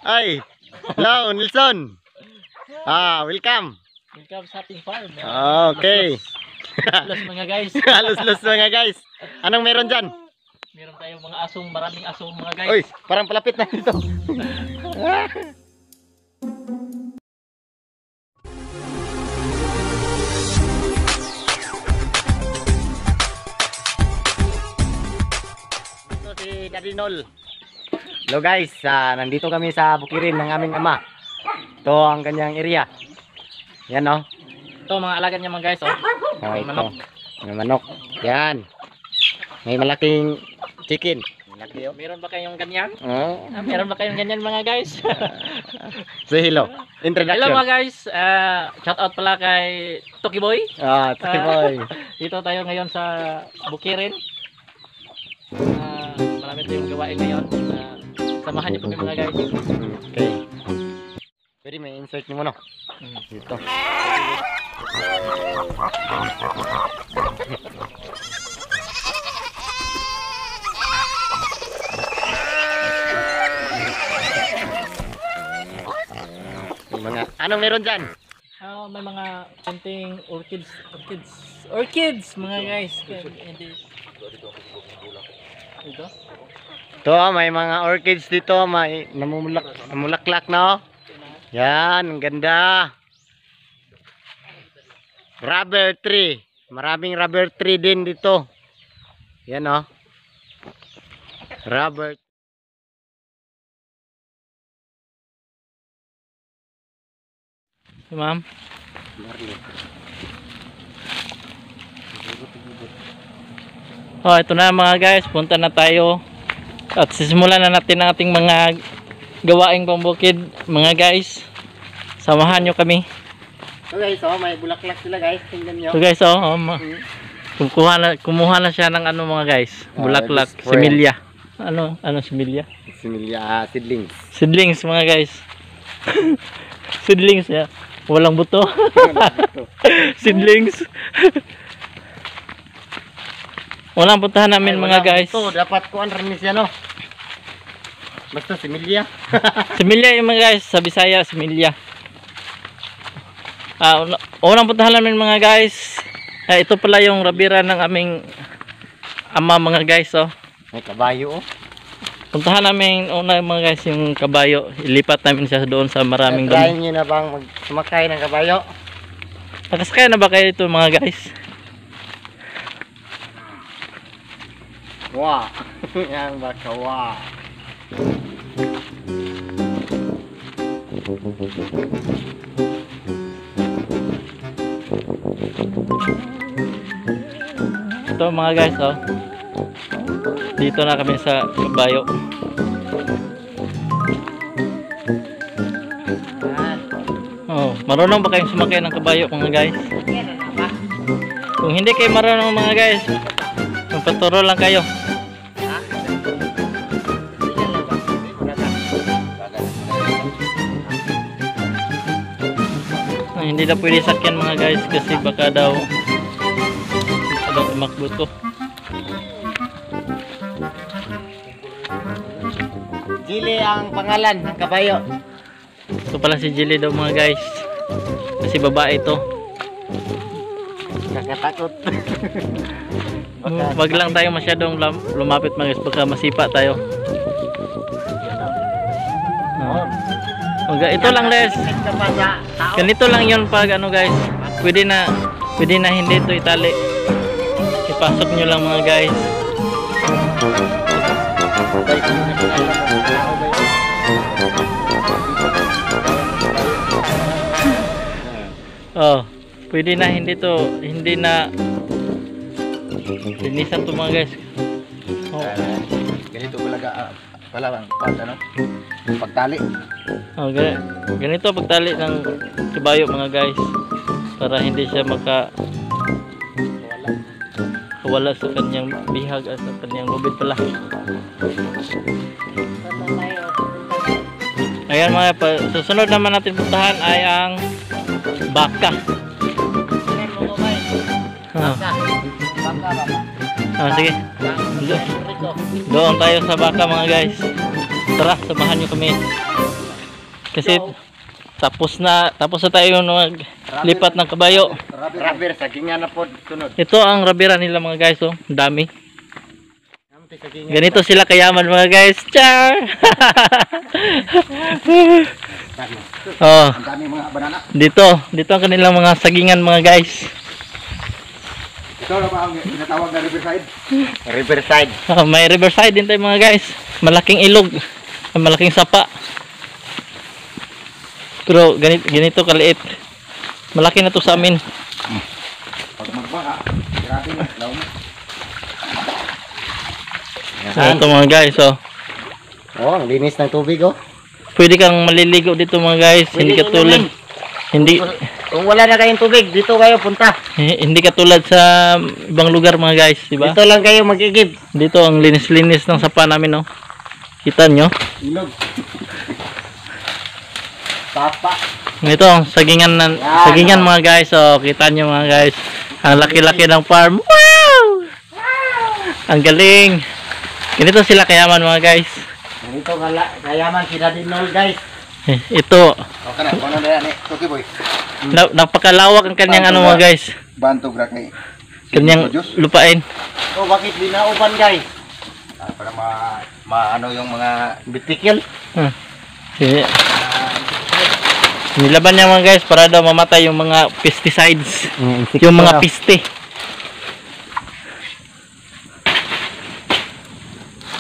Ay, hello, Nelson. Welcome. Welcome sa ating farm. Okay. Los mga guys. Halos-los mga guys. Anong meron dyan? Meron tayong mga asong, maraming asong mga guys. Uy, parang palapit na dito. Ito si Daddy Nol. Hello guys, nandito kami sa bukirin ng aming ama. Ito ang kanyang area. Yan o. Ito mga alaga niya mga guys. May manok. May manok. Yan. May malaking chicken. Malaki o. Meron ba kayong ganyan? Oh. Meron ba kayong ganyan mga guys? Say hello. Introduction. Hello mga guys. Shout out pala kay Toki Boy. Toki Boy. Dito tayo ngayon sa bukirin. Marami tayong gawain ngayon. Samahan niyo kami mga guys. Okay. Pwede may insert niyo muna. Dito. Anong meron dyan? May mga konting orchids mga guys. Ito? Ito, may mga orchids dito, may namulaklak na. Yan, ang ganda. Rubber tree. Maraming rubber tree din dito. Yan o. Rubber. Ma'am. Ito na mga guys, punta na tayo at sisimulan na natin ang ating mga gawaing pambukid mga guys. Samahan nyo kami. So guys, may bulaklak sila guys, tingnan nyo. So guys, kumuha na siya ng ano mga guys, bulaklak, similya. Ano similya? Similya, seedlings. Seedlings mga guys. Seedlings ya. Walang buto. Seedlings. Walang puntahan namin mga guys. Ito, dapat kuan rin siya no. Basta similya. Similya yung mga guys, sa Bisaya similya. Unang puntahan namin mga guys. Ito pala yung rabira ng aming ama mga guys May kabayo Puntahan namin una mga guys yung kabayo. Ilipat namin siya doon sa maraming damo. Try nyo na bang sumakay ng kabayo? Nakasakay na ba kayo ito mga guys? Wow. Yan baka wow. Ito mga guys dito na kami sa kabayo. Marunong ba kayong sumakay ng kabayo mga guys? Kung hindi kayo marunong mga guys, magpaturo lang kayo. Hindi na pwede sakyan mga guys kasi baka daw tumakbo to. Jilly ang pangalan ng kabayo. Ito pala si Jilly daw mga guys. Kasi babae ito. Nakatakot. Wag lang tayo masyadong lumapit mga guys, baka masipa tayo. Ito lang guys. Ganito lang yun pag ano guys. Pwede na hindi ito itali. Ipasok nyo lang mga guys. Pwede na hindi na linisan to mga guys. Ganito pala pagtali. Ganito pagtali ng kabayo mga guys para hindi siya wala sa kanyang bihag at sa kanyang lubid pala. Ayan mga susunod naman natin puntahan ay ang baka. Sige. Doon tayo sa baka mga guys. Tara, samahan nyo kami. Kasi tapos na tayo lipat ng kabayo. Rubber sagingan na po tunod. Ito ang rabira nila mga guys, oh. Ang dami. Ganito sila kayaman mga guys. Char! Oh, Ang dami mga banana. dito ang kanilang mga sagingan mga guys. Ito na ba ang tinatawag na riverside? Riverside. Oh, may riverside din tayo mga guys. Malaking ilog. Malaking sapa. Pero ganito kaliit. Malaki na to sa amin. Pag magbaha, grabe na, law mo. Ito mga guys, oh. Oh, ang linis ng tubig, oh. Pwede kang maliligo dito mga guys. Hindi katulad. Kung wala na kayong tubig, dito kayo punta. Hindi katulad sa ibang lugar mga guys, di ba? Dito lang kayo mag-igib. Dito ang linis-linis ng sapa namin, oh. Kita nyo? Ilog. Papa. Ito ang sagingan mga guys, oh. Kita nyo mga guys. Ang laki-laki ng farm. Wow! Ang galing. Ganito sila kayaman mga guys. Ganito kayaman si Daddy Noel, guys. Ito. Okay na, ano na yan eh. Tuki boy. Napakalawak ang kanyang ano mga guys. Bantog ra kay. Kanyang lupain. Oh, bakit binauban, guys? Para ano yung mga bitikil. Nilaban niya mga guys para daw mamatay yung mga pesticides. Yung mga piste.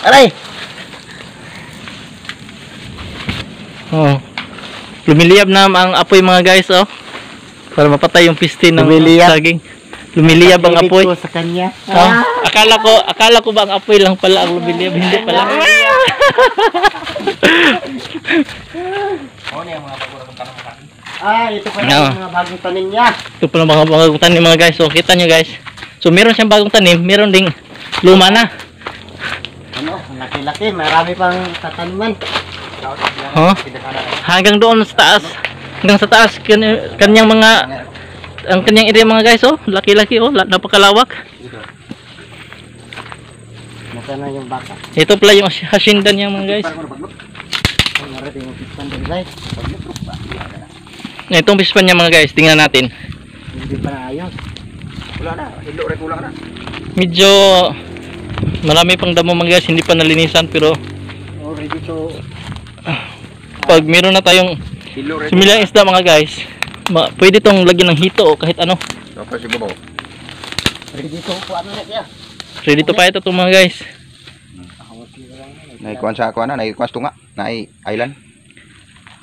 Aray! Oh. Lumiliyab na ang apoy mga guys, oh. Para mapatay yung piste ng saging. Lumiliyab ang apoy. Sa kanya. Oh. Akala ko ba ang apoy lang pala ang lumiliyab, hindi pala. Ito pala yung mga bagong tanim niya. Ito pala mga bagong tanim mga guys. So kita nyo guys. So meron siyang bagong tanim, meron ding luma na. Ano, laki-laki, marami pang tataniman. Oh. Hanggang doon sa taas. Hanggang sa taas kanyang mga ang kanyang area mga guys, oh. Laki-laki, oh. Napakalawak. Nasa na yung baka. Ito pala yung hacienda niya mga guys. Narating yung pispan din, guys. Itong pispan niya mga guys, tingnan natin. Hindi pa naayos. Wala na, hilo rin kulang na. Medyo marami pang damo mga guys, hindi pa nalinisan pero Already to pag meron na tayong similang isda mga guys, pwede tong lagyan ng hito o kahit ano. Tapos ibabaw. Ready to po ano na kaya? Ready to pa ito mga guys. Naikuan sa ako na, naikuan sa tunga, na island.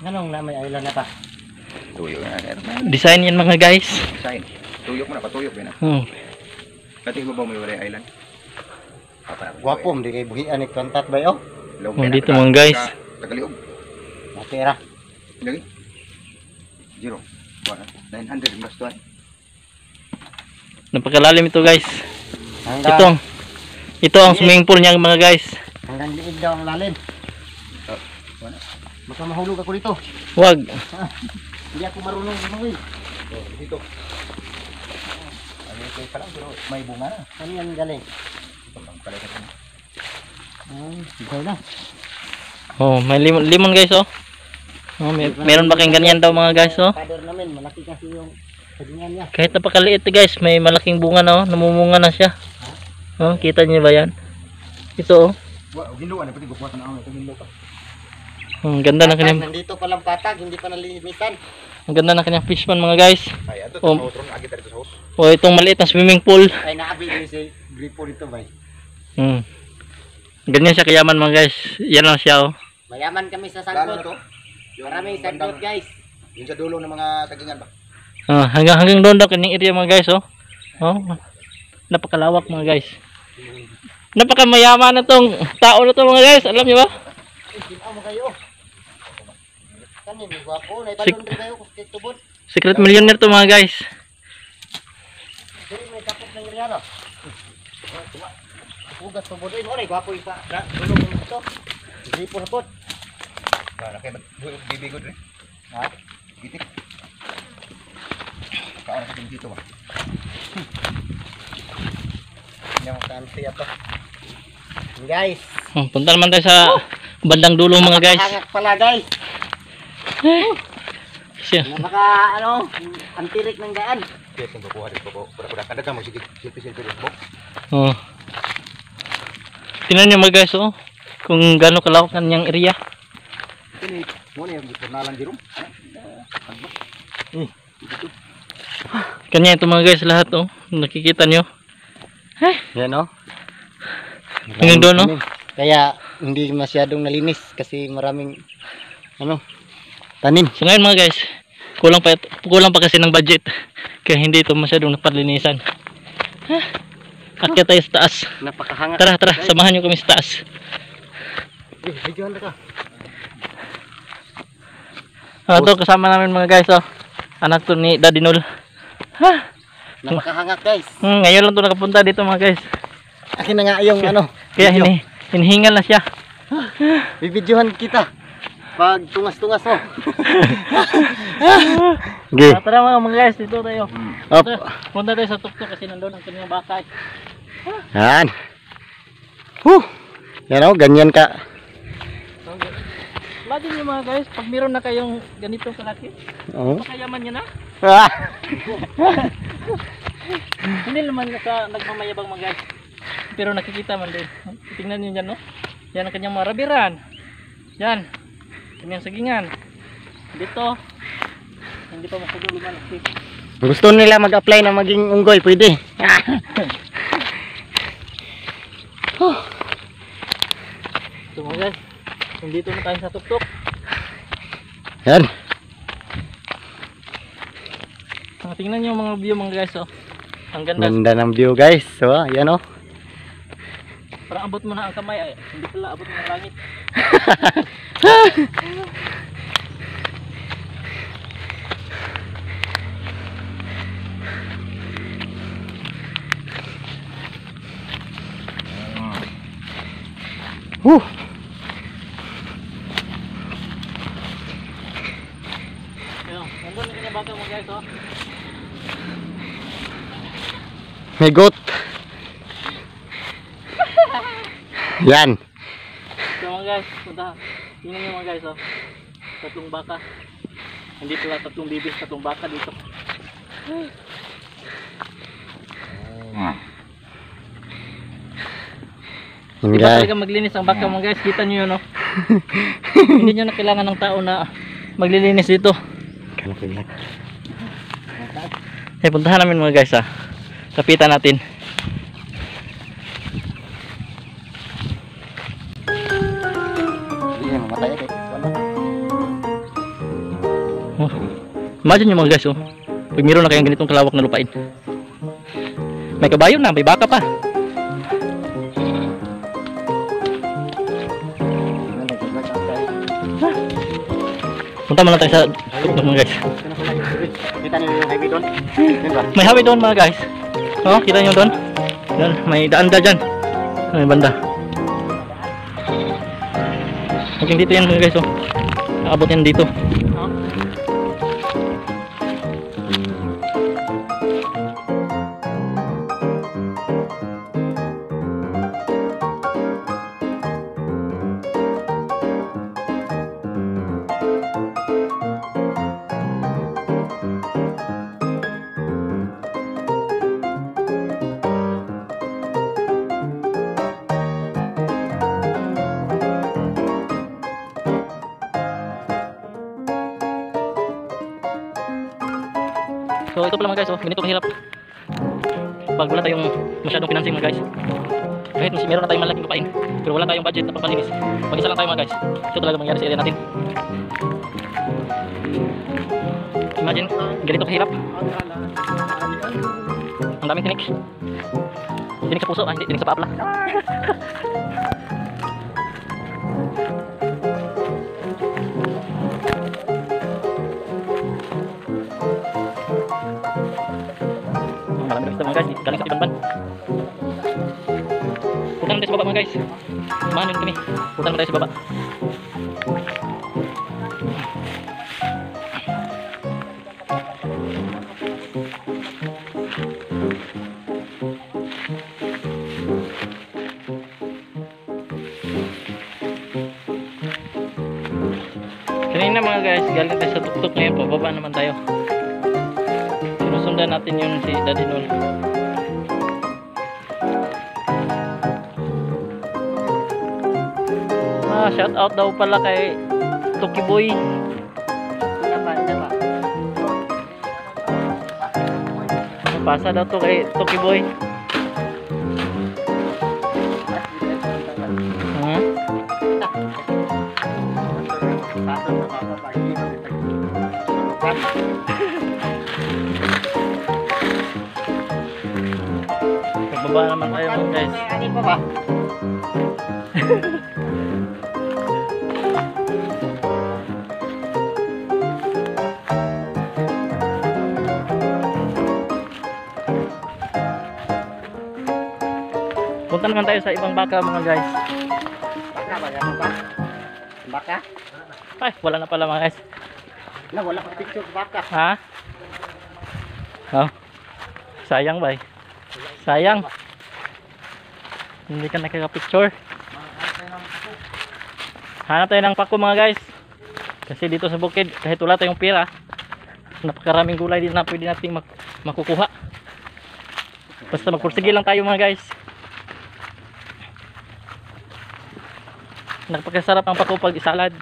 Ganong na may island na pa. Tuyok na. Design yan mga guys. Sign. Tuyok mo na, patuyok yun na. Pati ibabaw may wala island. Guwapom, di kay buhian ni kontat ba yo? Dito mga guys. Tagaliog. Matera. Lagi. 0. 900 yung gastuan. Napakalalim ito guys. Hanggang, Ito ang swimming pool niya mga guys. hanggang liig daw ang lalim. Baka mahulog ako dito. Wag. Hindi ako marunong lumangoy. Dito. Ano ito pa lang, pero may bunga na. Ano yan galing? Ito pang pala ito. Ikaw na. Oh, may limon guys oh. Oh, meron ba kayong ganyan daw mga guys oh? Father namin, malaki kasi yung sagingan niya. Kahit napakaliit guys, may malaking bunga na oh, namumunga na siya. Oh, kita niyo ba yan? Ito oh. Wow, ginluan na pati bukuha na ako ito ginlo pa. Ang ganda ng kanyang Nandito pa lang patag, hindi pa nalilimitan. ang ganda ng kanyang fish pond mga guys. Ay, ato Oh. sa outro na agad dito sa house. Oh, itong maliit na swimming pool. Ay naabi din si gripo dito ba? Ganyan siya kayaman mga guys. Yan lang siya oh. Mayaman kami sa Lalo na sangkot. to. Yung Maraming bandang- sangkot guys. Yung sa dulo ng mga sagingan ba? Hanggang doon daw kanyang area mga guys oh. Oh. Napakalawak mga guys. Napakamayaman na tong tao na to mga guys. Alam niyo ba? Sino mo kayo? Kanin, guwapo. Naibalon din kayo kung tubod. Secret millionaire to mga guys. Dili may kapot ng riyado. Ugas tubod rin. Oray, guwapo isa. Dulong mo ito. Gripo na po. Ba, nakay bibigod rin. Ha? Itik. Kaon sa dito ba? Yung kansi ito. Guys. Punta naman tayo sa bandang dulo mga guys. Hangak pala guys. Siya. Napaka ano, antirik ng daan. Yes, ang kukuha dito po. Pura-pura kada ka mo sige silpi-silpi dito po. Oh. Tingnan niyo mga guys, oh. Kung gaano kalawak ang niyang area. Ini mo na yung pornalan di rum. Kanya ito mga guys lahat, oh. Nakikita niyo. Yan oh. Hanggang doon, no? Kaya hindi masyadong nalinis kasi maraming ano, tanim. So ngayon mga guys, kulang pa kasi ng budget. Kaya hindi ito masyadong napalinisan. Akyat tayo sa taas. Napakahangat. Tara, samahan niyo kami sa taas. Videohan na ka. Ito kasama namin mga guys, oh. Anak to ni Daddy Nol. Napakahangat guys. Ngayon lang to nakapunta dito mga guys. Akin na nga yung ano. Kaya hinihingal na siya. Bibidyohan kita. Pag tungas-tungas mo. Okay. Tara mga guys, dito tayo. Up. Punta tayo sa tuktok kasi nandun ang kanyang bakay. Yan. Yan oh, ganyan ka. Imagine nyo mga guys, pag meron na kayong ganitong kalaki, Oh. pakayaman nyo na. Ah. Hindi naman nagmamayabang mga guys. Pero nakikita man din. Tingnan nyo dyan, no? Yan ang kanyang mga rabiran. Yan. Kanyang sagingan. Dito. Hindi pa masyado lumalas. Gusto nila mag-apply na maging unggoy, pwede. So mga guys, nandito na tayo sa tuktok. Yan. Tingnan nyo mga view mga guys, oh. Ang ganda. Ganda ng view guys. So, yan oh. Parang abot mo na ang kamay, ay. Hindi pala abot mo ng langit. Ayun, nandun na kanya baka mga guys, oh. May goat. Yan. So mga guys, punta. Tingnan nyo mga guys, oh. Tatlong baka. Hindi pala tatlong bibis, tatlong baka dito. Yan Di ba guys. talaga maglinis ang baka mga guys? Kita nyo yun, oh. Hindi nyo na kailangan ng tao na maglilinis dito. Eh, puntahan namin mga guys, ha. Kapitan natin. Yan, mamatay guys. Oh. Imagine nyo mga guys, oh. Pag meron na kayong ganitong kalawak na lupain. May kabayo na, may baka pa. Punta muna tayo sa tuktok mga guys. Kita niyo yung highway doon? Yan ba? May highway doon mga guys. Oh, kita nyo doon? Yan, may daan dyan. May banda. Hanggang dito yan mga guys, oh. Nakabot yan dito. So ito pala mga guys, oh, ganito kahirap pag wala tayong masyadong financing mga guys. Kahit meron na tayong malaking lupain, pero wala tayong budget na pampalinis. Pag isa lang tayo mga guys, ito talaga mangyari sa area natin. Imagine, ganito kahirap. Ang daming tinik. Tinik sa puso, hindi tinik sa paa pala. Marami na mga guys, galing sa Ibanban. Punta naman tayo sa baba mga guys. Samahan nyo kami. Punta naman tayo sa baba. Kanina mga mga guys, galing tayo sa tuktok ngayon, pababa naman tayo. Sinusundan natin yung si Daddy Nol. Shout out daw pala kay Toki Boy. Pasa daw to kay Toki Boy. Pagbaba naman tayo mga guys. Punta naman tayo sa ibang baka mga guys. Baka? Ay, wala na pala mga guys. Wala pa picture sa baka. Ha? Oh. Sayang ba? Sayang. Hindi ka nakaka-picture. Hanap tayo ng pako mga guys. Kasi dito sa bukid, kahit wala tayong pera, napakaraming gulay din na pwede nating makukuha. Basta magpursige lang tayo mga guys. Napakasarap ang pako pag isalad.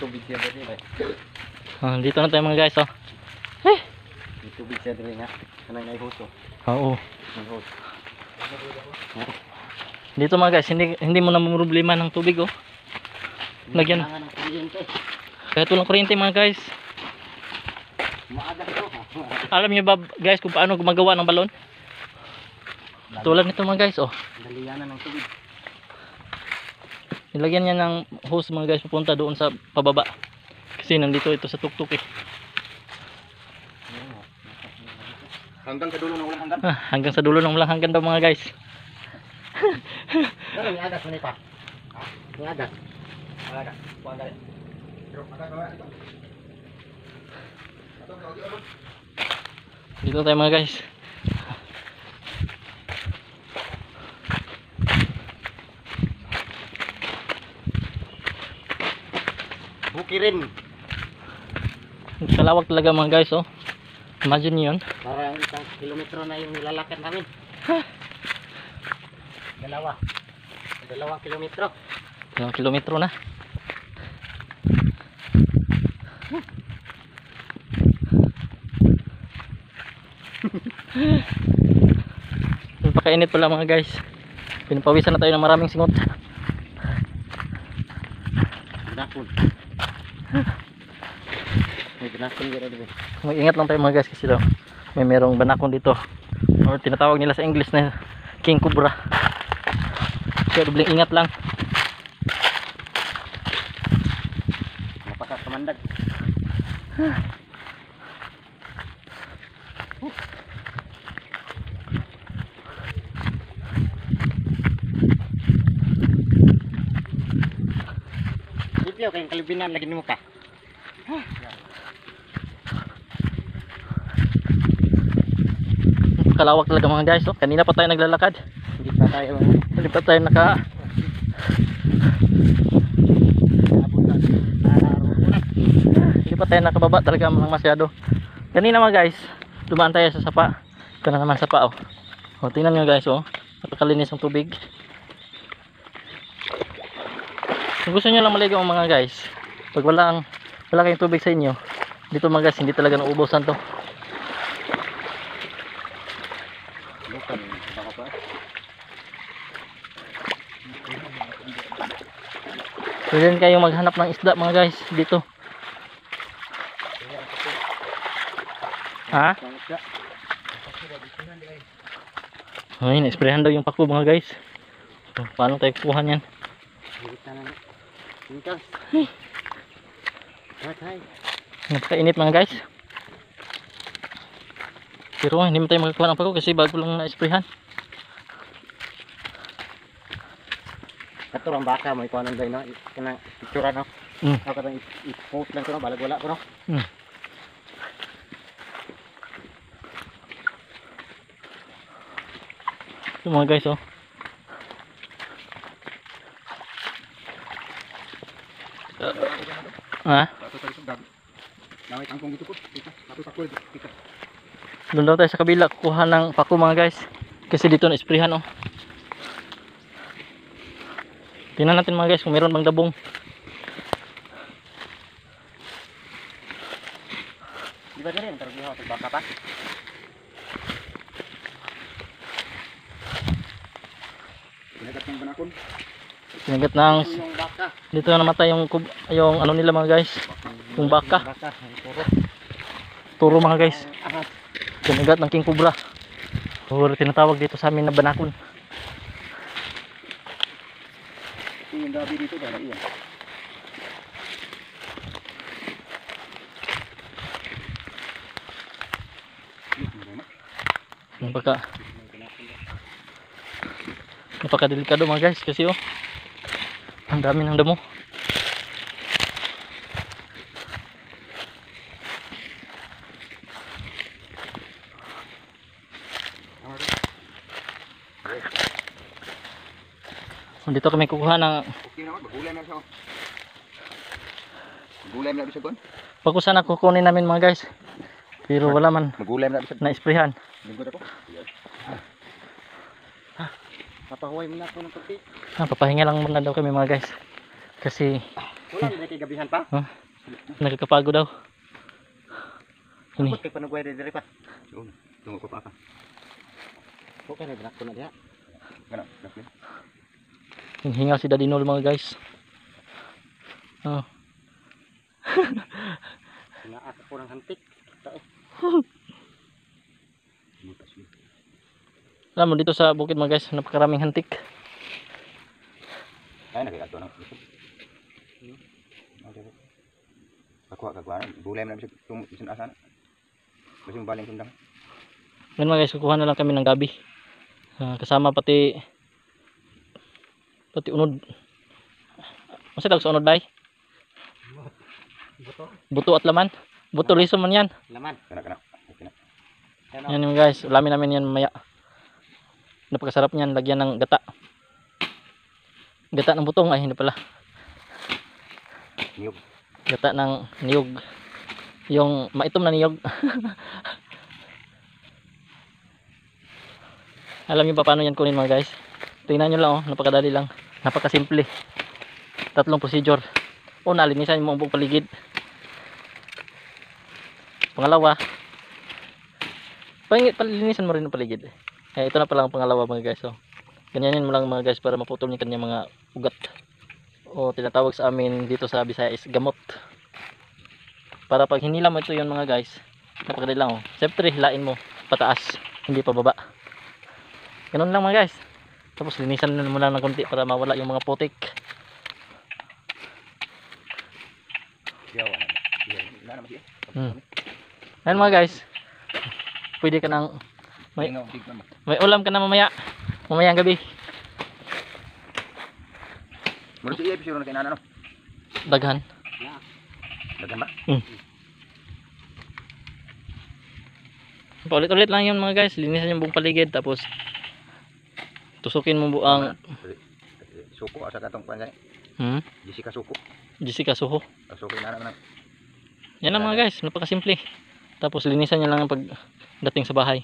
Tubig siya din ba? Dito na tayo mga guys, oh. Tubig siya din nga. Kanang ay hoso. Oo. Ang hoso. Dito mga guys, hindi mo na problema ng tubig, oh. Lagyan. Kahit walang kuryente mga guys. Maaga ito. Alam niyo ba guys kung paano gumagawa ng balon? Tulad nito mga guys, oh. Dalianan ng tubig. Nilagyan niya ng hose mga guys papunta doon sa pababa. Kasi nandito ito sa tuktok eh. Hanggang sa dulo ng walang hanggan. Hanggang sa dulo ng walang hanggan daw mga guys. Ano yung agas mo pa? Yung agas. Alaga. Kuha dali. Pero agas. Dito tayo mga guys. Bukirin. Kalawak talaga mga guys, oh. Imagine niyo yun. Parang 1 kilometro na yung nilalakad namin. Dalawang kilometro. 2 kilometro na. Napakainit pala mga guys. Pinapawisan na tayo ng maraming singot. Binakon. May binakon dito dito. Mag-ingat lang tayo mga guys kasi daw may merong banakon dito. Or tinatawag nila sa English na King Cobra. Kaya dubling ingat lang. Napakakamandag. Ipyo kayong kalubinan lagi mo ka. Kalawak talaga mga guys, oh. Kanina pa tayo naglalakad. Hindi pa tayo Hindi pa tayo naka Hindi pa tayo nakababa talaga masyado. Kanina mga guys, dumaan tayo sa sapa. Ito na naman sapa, oh. Oh, tingnan nyo guys, oh. Napakalinis ang tubig. Kung gusto nyo lang maligo mga guys, pag wala kayong tubig sa inyo, dito mga guys, hindi talaga nauubusan to. Pwede rin kayong maghanap ng isda mga guys dito. Ha? Ay, na-sprayhan daw yung pako mga guys. So, paano tayo kukuha niyan? Napakainit mga guys. Pero hindi mo tayo makakuha ng pako kasi bago lang na-sprayhan. Kato ang baka mo ikuha ng day no? Kanang picture no? Ako katang i-post lang ko no? Balag wala ko no? Ito mga guys, oh. Ha? Tato tayo sa gabi. Langit ang kong ito po. Tato takoy. Tika. Doon daw tayo sa kabila kukuha ng pako mga guys. Kasi dito na isprihan oh. Tingnan natin mga guys kung meron bang dabong. Di ba rin? Tarbiho sa baka pa? Pinagat ng banakon. Sinagat ng Yung baka. dito na namatay yung ano nila mga guys. Yung baka. Baka. Yung turo. Turo mga guys. Ahas. Sinagat ng king cobra. Or tinatawag dito sa amin na banakon. Yung gabi dito ba? Iyan. Napaka delikado mga guys kasi oh ang dami ng damo. Dito kami kukuha ng Okay naman, magulay na siya. Magulay na siya kon. pakusan na kukunin namin mga guys. Pero wala man Magulay na siya. na-sprayhan. Lingkod ako. Papahuway mo na ako ng pagti. Papahinga lang muna daw kami mga guys. Kasi Wala na kay gabihan pa. nagkakapago daw. Ini. Kay panugway diri pa. Tungo ko pa ka. Okay na ko na diha. Kana, nakli. Hingaw si Daddy Nol mga guys. Oh. Naat ko ng hantik. Alam mo dito sa bukid mga guys, napakaraming hantik. Ay nakikato na. Kakuha. Gulay na siya tumisin asan. Kasi yung baling sundang. Ngayon mga guys, kukuha na lang kami ng gabi. Kasama pati unod. Masa tawag sa unod bay? Buto. Buto at laman. Buto liso man yan. Laman. Kana. Okay na. Yan yung guys, ulamin namin yan mamaya. Napakasarap niyan, lagyan ng gata. Gata ng butong, ay hindi pala. Niyog. Gata ng niyog. Yung maitom na niyog. Alam niyo pa paano yan kunin mga guys? Tingnan nyo lang oh, napakadali lang. Napakasimple. 3 procedure. Una, linisan mo ang buong paligid. Pangalawa, palinisan mo rin ang paligid. Ito na pala ang pangalawa mga guys. So, ganyanin mo lang mga guys para maputol niya kanyang mga ugat. O tinatawag sa amin dito sa Bisaya is gamot. Para pag hinila mo ito yun mga guys, napakadali lang oh. Siyempre, hilain mo pataas, hindi pa baba. Ganun lang mga guys. Tapos linisan mo lang ng konti para mawala yung mga putik. Yawa. Wala naman siya. Ayan mga guys, pwede ka nang may ulam ka na mamaya. Mamayang gabi. Muro siya episode na kinana no. Daghan. Dagan ba? Paulit-ulit lang yun mga guys. Linisan yung buong paligid. Tapos tusukin mo buang Suko asa katong panay. Jessica Suko. Jessica Suho. Suko na naman. Yan lang mga guys. Napakasimple. Tapos linisan nyo lang pag dating sa bahay.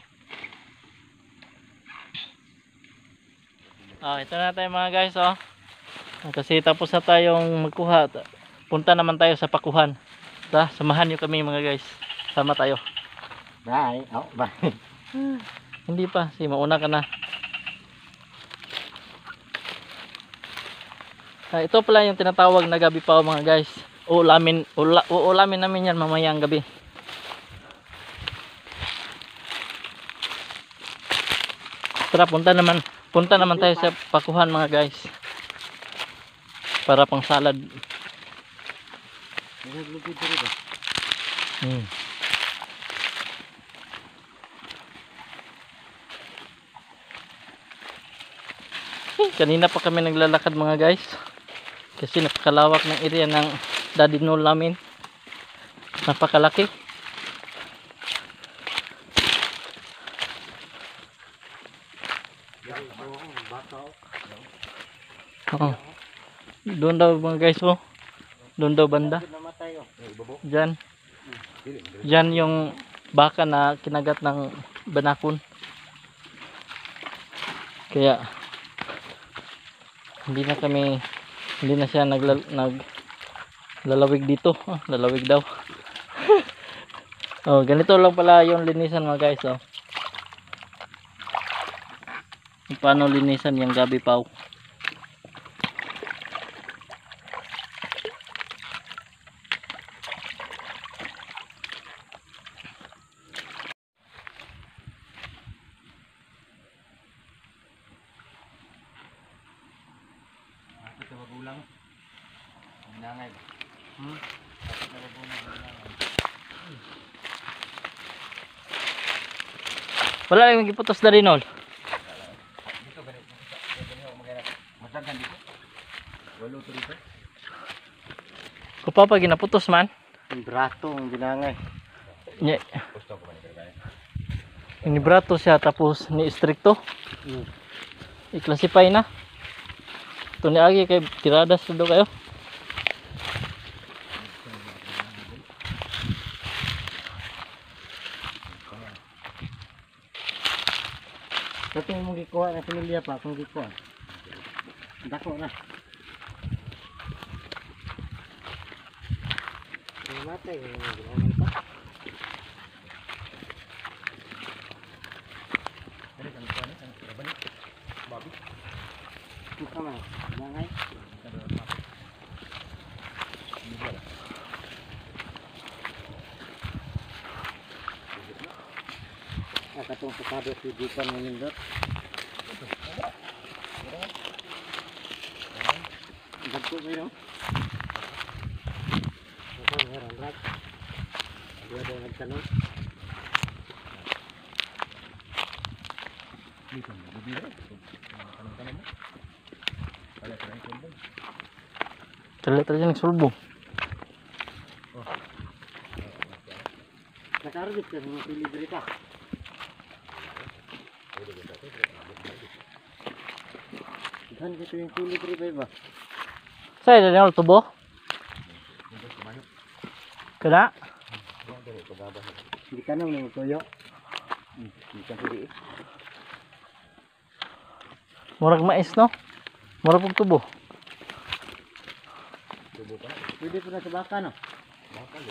Ito na tayo mga guys oh. Kasi tapos na tayong magkuha. Punta naman tayo sa pakuhan. Samahan nyo kami mga guys. Sama tayo. Bye. Oh, bye. Hindi pa. Si mauna ka na. Ito pala yung tinatawag na gabi pa mga guys. Uulamin namin yan mamayang gabi. Tara, punta naman tayo sa pakuhan mga guys. Para pang salad. Kanina pa kami naglalakad mga guys. Kasi napakalawak ng area ng Daddy Nol namin. Napakalaki. Oo. Doon daw mga guys oh. Doon daw banda. Namatay oh. Ibabo. Diyan. Dili. Diyan yung baka na kinagat ng banakon. Kaya hindi na siya naglalawig dito. Lalawig daw. Oh, ganito lang pala yung linisan mga guys, oh. Paano linisan yung gabi paw? Ito magulang. Binangay. Wala lang giputos na rin, ol. Dito ganito. Matagan dito. Walo to dito. Kupapa ginaputos man. Yung brato ang binangay. Nye, Gusto ko man kaya. inibrato siya tapos ni istrikto. I-classify na. Ito ni Agi kay tiradas na daw kayo. Kasi mo gikuha na similya pa kung gikuha. Dako na. Namatay yung binangay pa. Ito na. Binangay. Katong sakado si Dipan ng Nindot. Dagko kayo. Ito, meron rat. Dia ada nagtanong. Dito mo bibira. Tanong mo. Kaya sa ang kumbong. Tala-tala siya nagsulbo. Nakarugit ka sa mga pilibre ka. Saan ka ito yung pilibre ba ba? Sa'yo na ol tubo? Kada? Hindi ka nang nangutuyo. Hindi ka pili. Murag mais, no? Murag pag tubo. Pwede po na sa baka no? Bakal.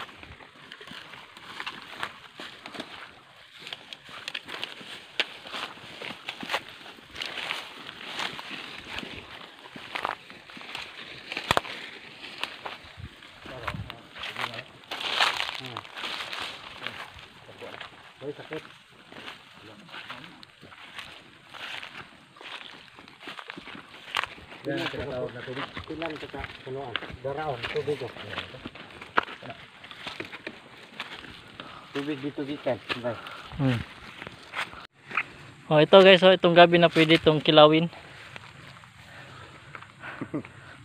Ay, sakit. Yan ang tinatawag na tubig. Ilan ito sa punuan? Daraon, tubig o. Tubig dito gikan. Bye. Oh, ito guys, oh, itong gabi na pwede itong kilawin.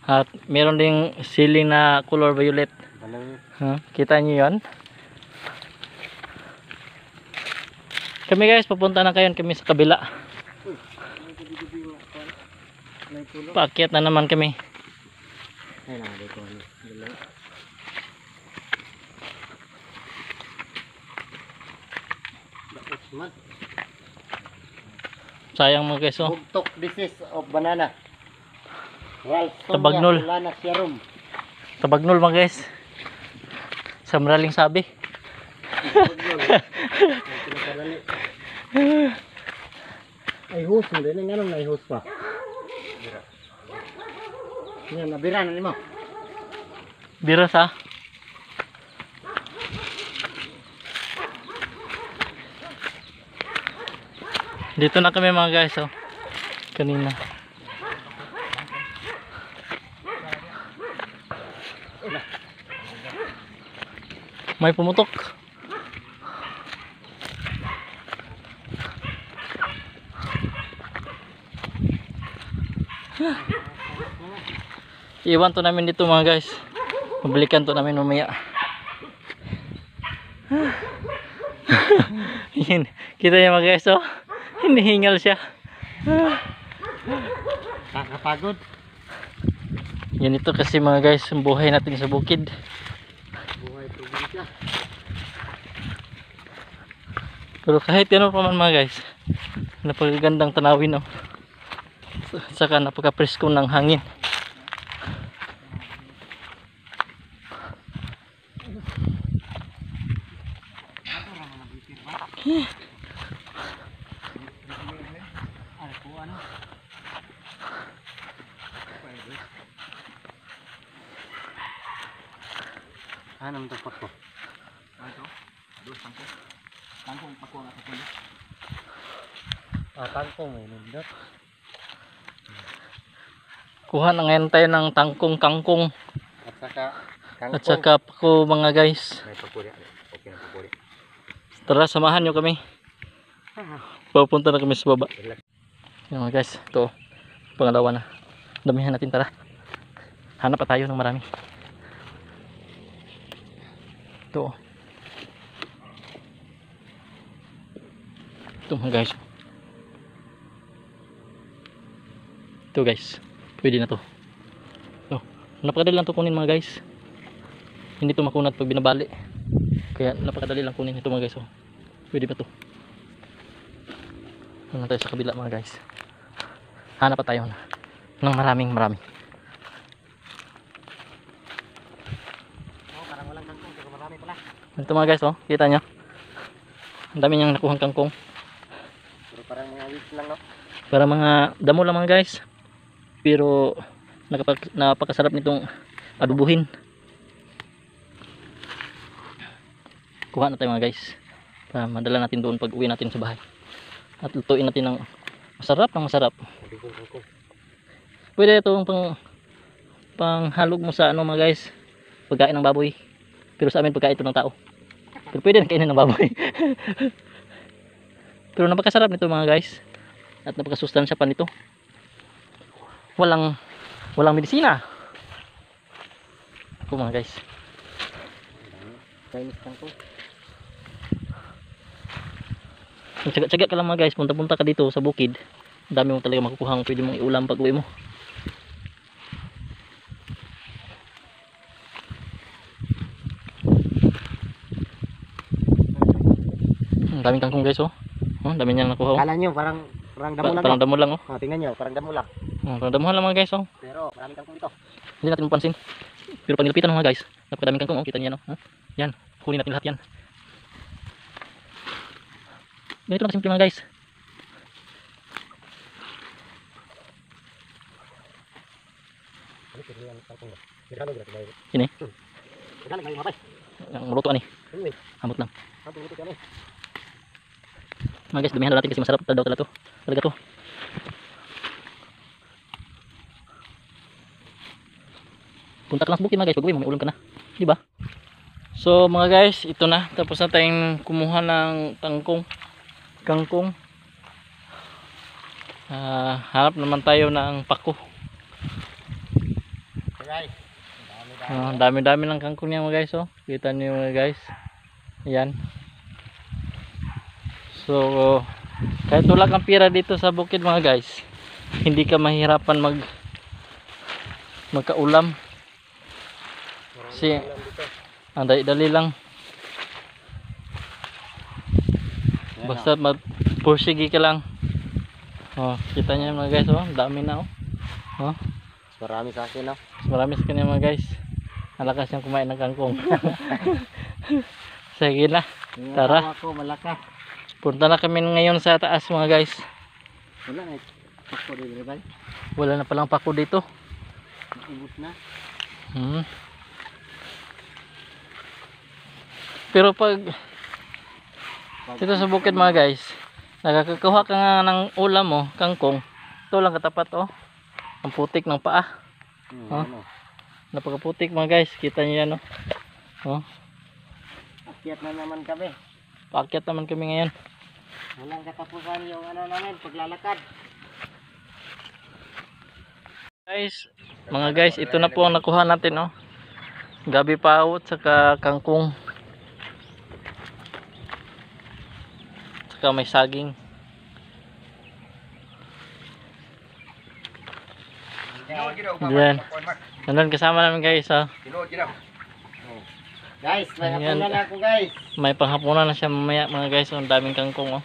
At meron ding ceiling na color violet. Kita niyo 'yon? Kami guys, papunta na kayo kami sa kabila. Paakyat na naman kami. Ay na, dito. Sayang mga guys, oh. Bugtok disease of banana. Tabagnol. Banana serum. Tabagnol mga guys. Sa maraling sabi. Ay hus mo din, anong naihus pa? Yan, nabira na nimo. Biras ha. Dito na kami mga guys, oh. Kanina. May pumutok. Iwan to namin dito mga guys. Pabalikan to namin mamaya. Yan. Kita niyo mga guys, oh. Hinihingal siya. Nakakapagod. Yan ito kasi mga guys, ang buhay natin sa bukid. Buhay probinsya. Pero kahit ano pa man mga guys, napakagandang tanawin oh. Saka napaka-presko ng hangin. Ano ang tapat ko? Tangkong may nindot. Kuha na ngayon tayo ng tangkong kangkong At saka at saka pako mga guys. May pagpuri. Okay na pagpuri. Tara, samahan nyo kami. Papunta na kami sa baba. Yan mga guys, ito pangalawa na. Damihan natin, tara. Hanap pa tayo ng marami. Ito. Ito mga guys. Ito guys. Pwede na to. Ito. Napakadali lang to kunin mga guys. Hindi to makunat pag binabali. Kaya napakadali lang kunin ito mga guys. Oh. Pwede pa to. Ano tayo sa kabila mga guys. Hanap pa tayo ng maraming. parang walang kangkong, pero marami pala. Ito mga guys, oh, kita nyo. Ang dami niyang nakuhang kangkong. Pero parang mga weeds lang, no? Para mga damo lang mga guys. Pero napakasarap nitong adubuhin. Kuha na tayo mga guys. Para madala natin doon pag uwi natin sa bahay. At lutuin natin ng masarap. Pwede itong panghalog mo sa ano mga guys, pagkain ng baboy. Pero sa amin pagkain ito ng tao. Pero pwede na kainin ng baboy. Pero napakasarap nito mga guys. At napakasustansya pa nito. Walang medisina. Ako mga guys. Chinese kangkong. Tsaga-tsaga ka lang mga guys. Punta-punta ka dito sa bukid. Ang dami mo talaga makukuhang pwede mong iulam pag uwi mo. Ang daming kangkong guys, oh. Ang dami niyang nakuha, oh. Kala nyo, parang damo lang. Parang damo lang, oh. Tingnan nyo, parang damo lang. Parang damuhan lang mga guys, oh. Pero maraming kangkong dito. Hindi natin mapansin. Pero pag nilapitan mga guys, napakadaming kangkong, oh. Kita niyo yan, oh. Yan, kunin natin lahat yan. Ganito lang kasimple mga guys. Ini. Yang meluto ani. Ambot lang. Mga guys, dumihan natin kasi masarap talaga to. Talaga to. Punta ka lang sa bukid mga guys, pag uwi mo may ulam ka na. Di ba? So mga guys, ito na. Tapos na tayong kumuha ng kangkong. Hanap naman tayo ng pako. Dami-dami ng kangkong niya mga guys, oh. Kita niyo mga guys. Ayan. So kahit wala kang pira dito sa bukid mga guys, hindi ka mahirapan magkaulam. Kasi ang dali lang. Basta magpursige ka lang. Oh, kita niyo mga guys, oh. Dami na, oh. Oh. Marami sa akin, no? Marami sa kanya mga guys. Malakas siyang kumain ng kangkong. Sige na. Tara. Ako, malakas. Punta na kami ngayon sa taas mga guys. Wala na. Pako dito, ba? Wala na palang pako dito. Ubus na. Pero pag dito sa bukid mga guys, nakakakuha ka nga ng ulam mo, kangkong. Ito lang katapat, oh. Ang putik ng paa. Ano? Napakaputik mga guys. Kita niyo yan, oh. Oh. Akyat na naman kami. Paakyat naman kami ngayon. Walang katapusan yung ano namin, paglalakad. Guys, mga guys, ito na po ang nakuha natin, oh. Gabi paut saka kangkong. Saka may saging. Yan. Nandun kasama namin guys. Oh. Tinood kita. Guys, may Ayan. hapunan ako guys. May panghapunan na siya mamaya mga guys. Ang daming kangkong oh.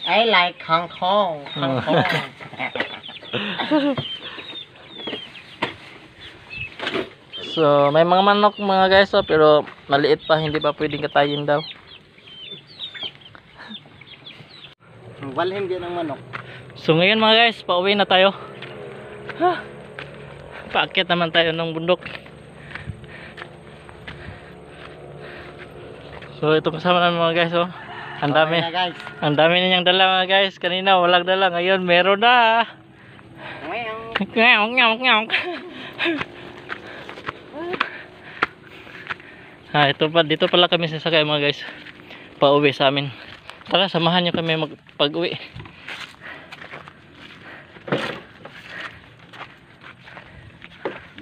I like Hong Kong. Hong Kong. So may mga manok mga guys oh, pero maliit pa, hindi pa pwedeng katayin daw. Walhin din ang manok. So ngayon mga guys, pauwi na tayo. Paakyat naman tayo ng bundok. So ito kasama namin mga guys oh. Ang dami. Okay na, guys. Ang dami ninyang dala mga guys. Kanina walang dala, ngayon meron na. Meow. Ito pa, dito pala kami sasakay mga guys. Pauwi sa amin. Tara, samahan nyo kami pag-uwi.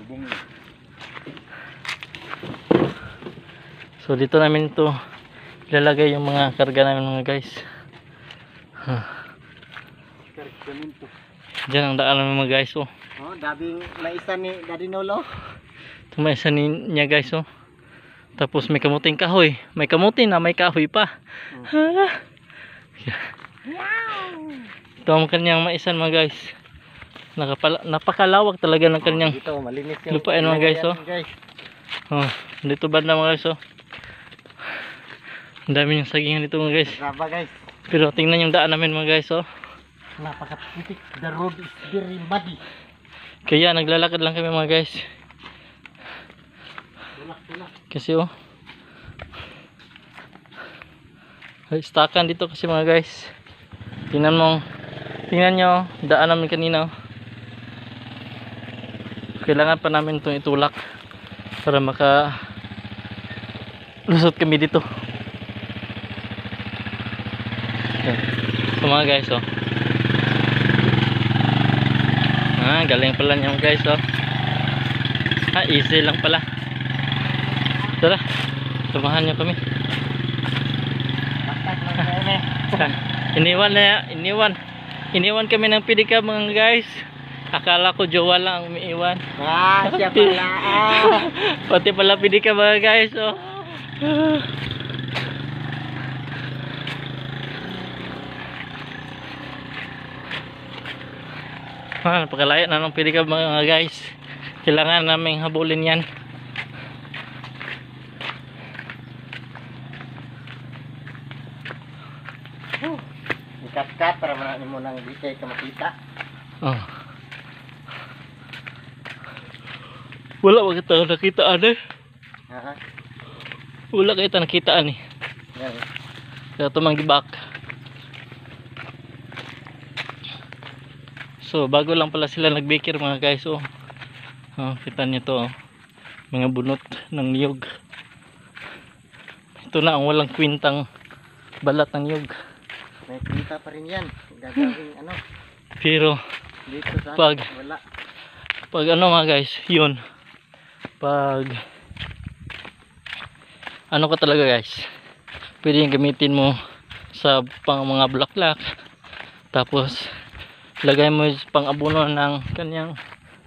Lubong. So dito namin ito ilalagay yung mga karga namin mga guys. Diyan ang daan namin mga guys oh. Oh, dabing naisa ni Daddy Nolo. Tumaisa niya guys oh. Tapos may kamuting kahoy. May kamuting na may kahoy pa. Ito ang kanyang maisan mga guys. Napakalawak talaga ng kanyang Dito malinis yung lupain mga guys oh. guys. Oh, dito banda mga guys oh. Ang dami yung sagingan dito mga guys. Graba guys. Pero tingnan yung daan namin mga guys oh. Napakaputik. The road is very muddy. Kaya naglalakad lang kami mga guys. Tulak. Kasi oh. Ay, stakan dito kasi mga guys. Tingnan nyo daan namin kanina oh. Kailangan pa namin itong itulak para maka lusot kami dito. So mga guys oh. Galing pala niya guys oh. Easy lang pala. Tara, samahan nyo kami. Iniwan kami ng pedicab mga guys. Akala ko jowa lang ang umiiwan. Siya pala. Pati pala pedicab mga guys oh. Napakalayo na ng pedicab mga guys. Kailangan naming habulin yan. Ikat-kat para mananin mo nang di kayo makita. Oh. Wala ba kita nakitaan eh. Wala kita nakitaan eh. Yan. Kaya ito manggibak. So bago lang pala sila nagbikir mga guys oh. Kita nyo to oh. Mga bunot ng niyog. Ito na ang walang kwintang balat ng niyog. May kita pa rin yan. Gagawin ano. Pero Dito sa Pag- wala. pag ano mga guys, yun. Pag ano ka talaga guys, pwede yung gamitin mo sa pang mga bulaklak. Tapos lagay mo yung pang abono ng kanyang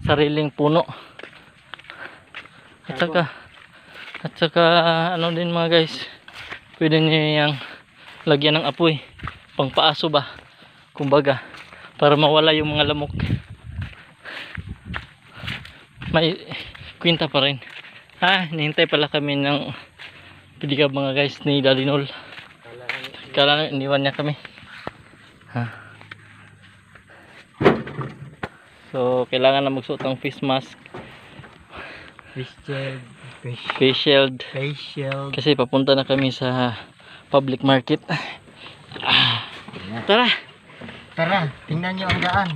sariling puno. At saka ano din mga guys, pwede niyo yung lagyan ng apoy, pang paaso ba, kumbaga, para mawala yung mga lamok. May kwinta pa rin. Nihintay pala kami ng pedicab mga guys ni Daddy Nol. Kala iniwan niya kami. So kailangan na magsuot ng face mask, face shield, kasi papunta na kami sa public market. Tara, Tara, tingnan nyo ang daan.